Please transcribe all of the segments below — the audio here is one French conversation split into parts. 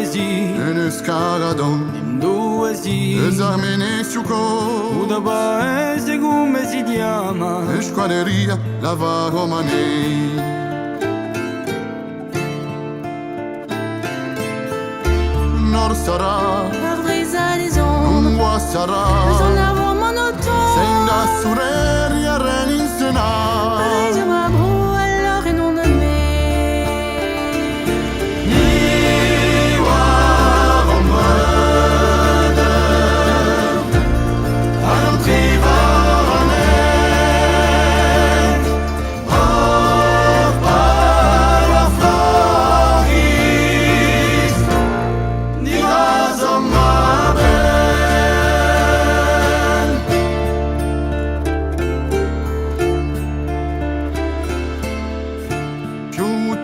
poesie, un escaladon, induesi, esamene suco, udaba e come si chiama, e squadreria lava romane. Nord sarà, La brisa des ondes, un bois sarà, son arbre monotone. senda sureria reninsena. Je vois beau alors et non nommé.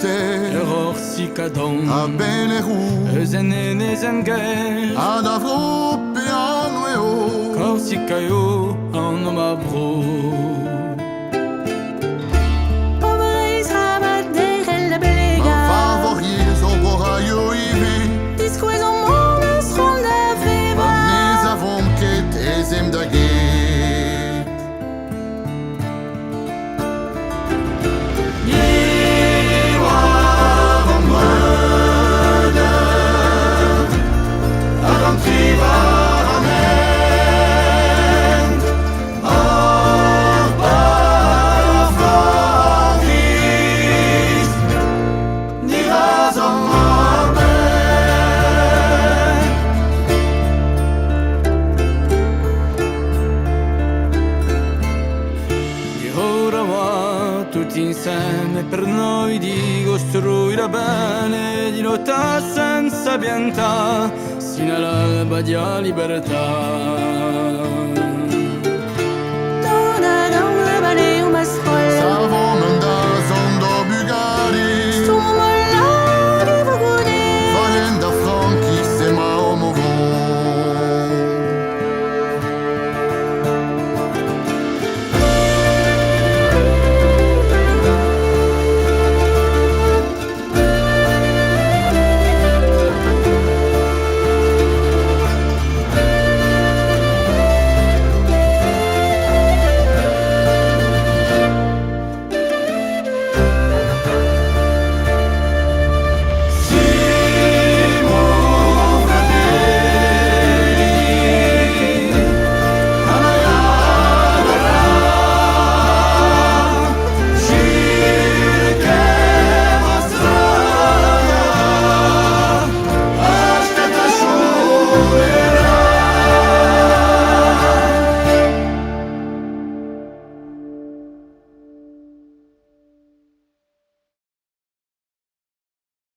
error si cadon, A bene ru, ezen ezengen, ad avro piano e o. Corsica io an ma bro. Pobres rabat derrière la Ma belega. favorie zo boraio ivi. Discours en monde seront de feba. Nez avon ket ezem da get. Tutti insieme per noi di costruire bene, di lottare senza pietà, sino all'alba di libertà.